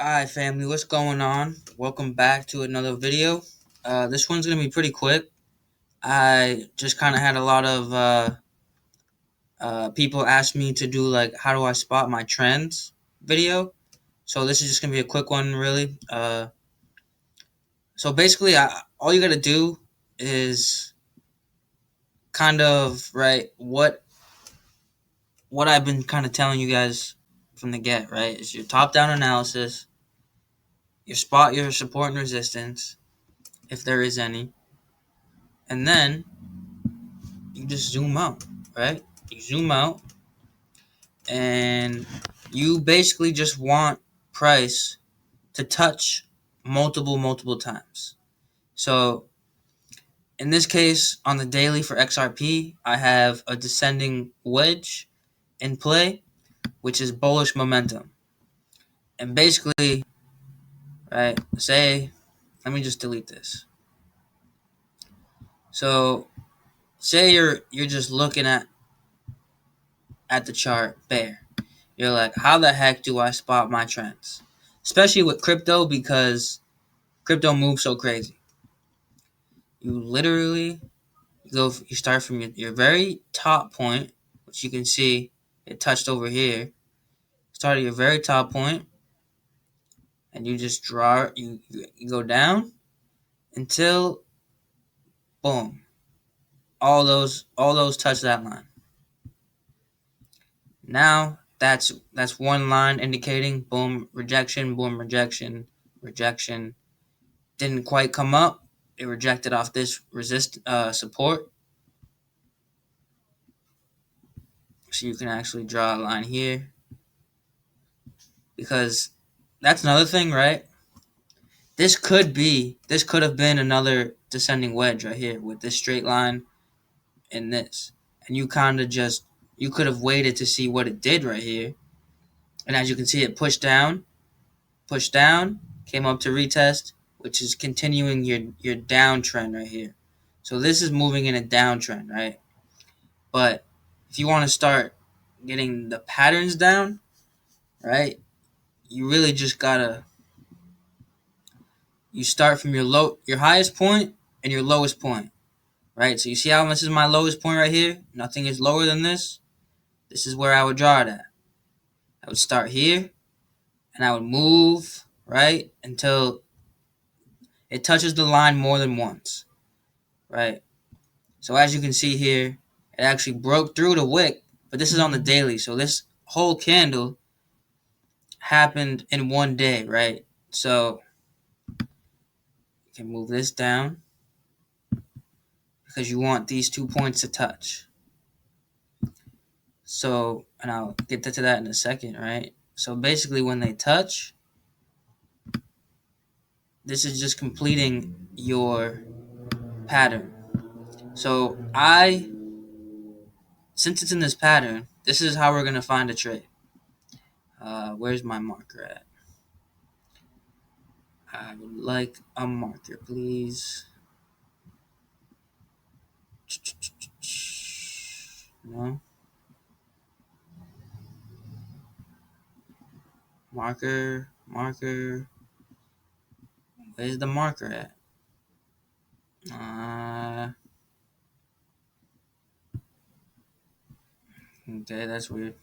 Alright family, what's going on? Welcome back to another video. This one's gonna be pretty quick. I just kind of had a lot of people ask me to do like how do I spot my trends video. So this is just gonna be a quick one really. So basically all you gotta do is kind of what I've been kind of telling you guys from the get, right? Is your top down analysis, your spot your support and resistance, if there is any, and then you just zoom out, right? You zoom out and you basically just want price to touch multiple times. So in this case, on the daily for XRP, I have a descending wedge in play, which is bullish momentum. And basically, right, let me just delete this. So say you're just looking at the chart bear. You're like, how the heck do I spot my trends? Especially with crypto, because crypto moves so crazy. You literally you start from your very top point, which you can see it touched over here. Start at your very top point, and you just you go down until boom, all those touch that line. Now that's one line indicating boom rejection, rejection. Didn't quite come up. It rejected off this support. So you can actually draw a line here, because that's another thing, right? This could have been another descending wedge right here with this straight line and this, and you could have waited to see what it did right here, and as you can see, it pushed down, came up to retest, which is continuing your downtrend right here. So this is moving in a downtrend, right? But if you want to start getting the patterns down, right, you really just gotta you start from your highest point and your lowest point, right? So you see how this is my lowest point right here? Nothing is lower than this. This is where I would draw it at. I would start here and I would move, right, until it touches the line more than once, right? So as you can see here, it actually broke through the wick, but this is on the daily. So this whole candle happened in one day, right? So you can move this down because you want these 2 points to touch. So, and I'll get to that in a second, right? So basically when they touch, this is just completing your pattern. So since it's in this pattern, this is how we're going to find a trade. Where's my marker at? I would like a marker, please. No. Marker. Where's the marker at? Okay, that's weird.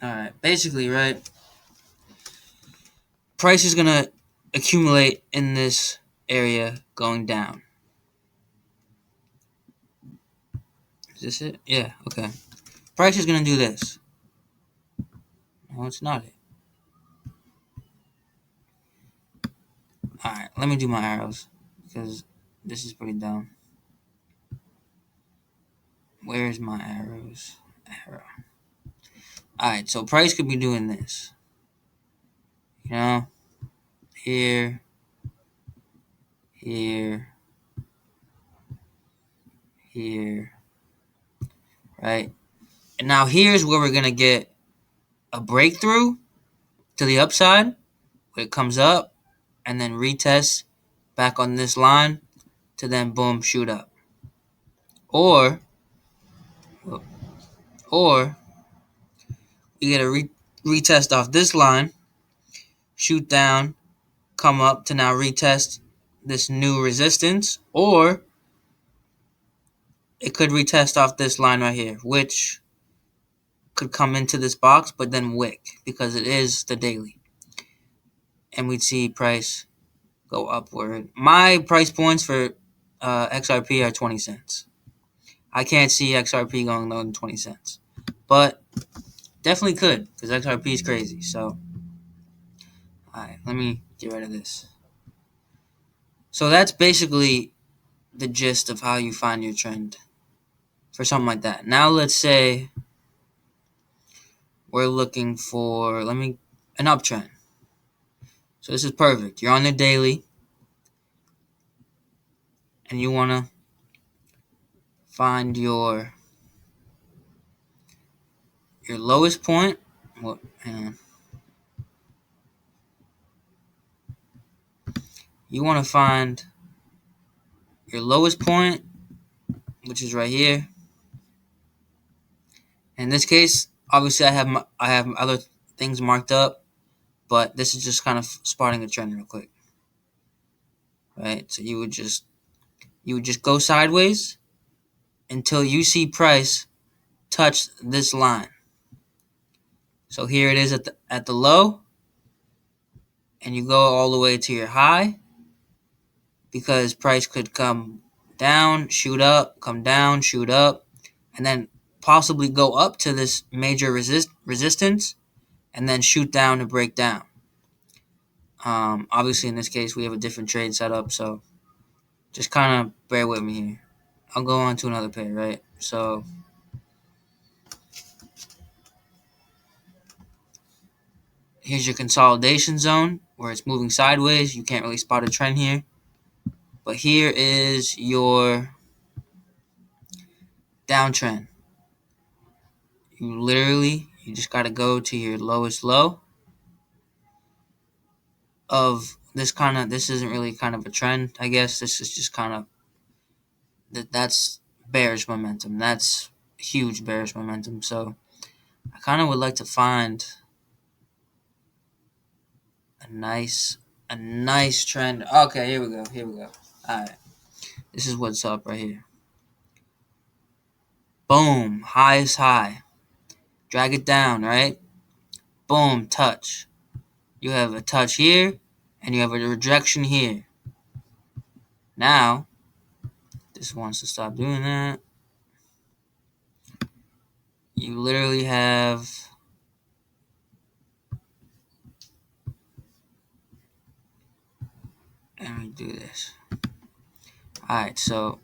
Alright, basically, right? Price is gonna accumulate in this area going down. Is this it? Yeah, okay. Price is gonna do this. No, it's not it. Alright, let me do my arrows, because this is pretty dumb. Where's my arrows? Arrow. Alright, so price could be doing this. You know? Here. Right? And now here's where we're going to get a breakthrough to the upside. Where it comes up and then retests back on this line to then boom, shoot up. Or you get retest off this line, shoot down, come up to now retest this new resistance, or it could retest off this line right here, which could come into this box but then wick because it is the daily. And we'd see price go upward. My price points for XRP are 20 cents. I can't see XRP going lower than 20 cents. But definitely could because XRP is crazy. So, alright, let me get rid of this. So that's basically the gist of how you find your trend for something like that. Now let's say we're looking for, an uptrend. So this is perfect. You're on the daily and you want to find your lowest point. Well, hang on. You want to find your lowest point, which is right here. In this case, obviously I have other things marked up, but this is just kind of spotting a trend real quick. Right? So you would just go sideways until you see price touch this line. So here it is at the low, and you go all the way to your high because price could come down, shoot up, come down, shoot up, and then possibly go up to this major resistance and then shoot down to break down. Obviously, in this case, we have a different trade setup, so just kind of bear with me here. I'll go on to another pair, right? So here's your consolidation zone where it's moving sideways. You can't really spot a trend here. But here is your downtrend. You just got to go to your lowest low of this isn't really kind of a trend, I guess. This is just kind of, that's bearish momentum. That's huge bearish momentum. So I kind of would like to find a nice trend. Okay, here we go. All right. This is what's up right here. Boom, highest high. Drag it down, right? Boom, touch. You have a touch here, and you have a rejection here. Now, this wants to stop doing that. You literally have... Let me do this. Alright, so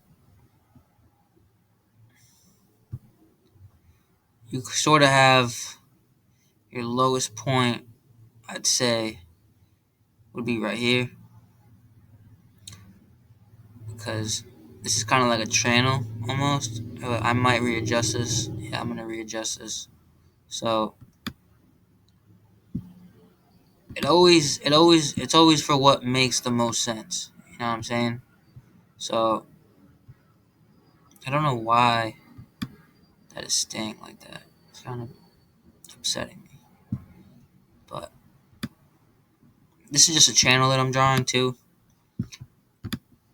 you sort of have your lowest point, I'd say, would be right here. Because this is kind of like a channel, almost. I might readjust this. Yeah, I'm going to readjust this. So it's always for what makes the most sense. You know what I'm saying? So I don't know why that is staying like that. It's kind of upsetting me. But this is just a channel that I'm drawing to.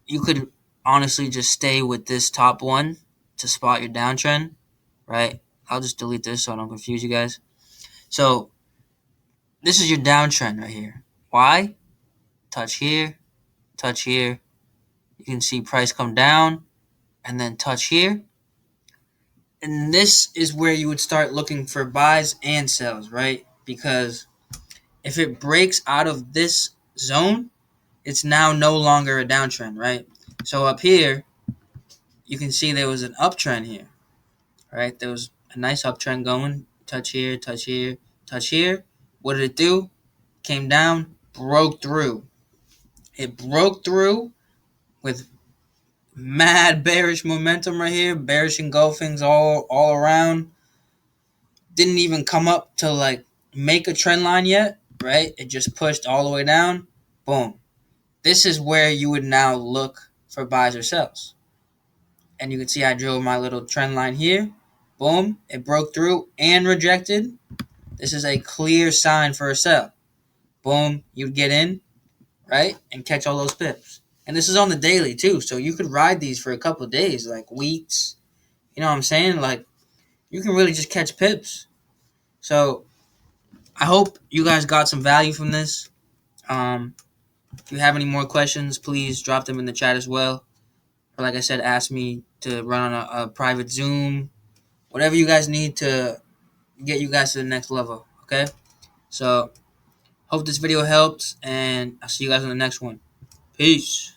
You could honestly just stay with this top one to spot your downtrend, right? I'll just delete this so I don't confuse you guys. So this is your downtrend right here. Why? Touch here, touch here. You can see price come down and then touch here. And this is where you would start looking for buys and sells, right? Because if it breaks out of this zone, it's now no longer a downtrend, right? So up here, you can see there was an uptrend here, right? There was a nice uptrend going. Touch here, touch here, touch here. What did it do? Came down, broke through. It broke through with mad bearish momentum right here, bearish engulfings all around. Didn't even come up to like make a trend line yet, right? It just pushed all the way down. Boom. This is where you would now look for buys or sells. And you can see I drew my little trend line here. Boom. It broke through and rejected. This is a clear sign for a sell. Boom, you'd get in, right, and catch all those pips. And this is on the daily too, so you could ride these for a couple of days, like weeks. You know what I'm saying? Like you can really just catch pips. So I hope you guys got some value from this. If you have any more questions, please drop them in the chat as well. Or like I said, ask me to run on a private Zoom, whatever you guys need to get you guys to the next level. Okay? So hope this video helped, and I'll see you guys on the next one. Peace.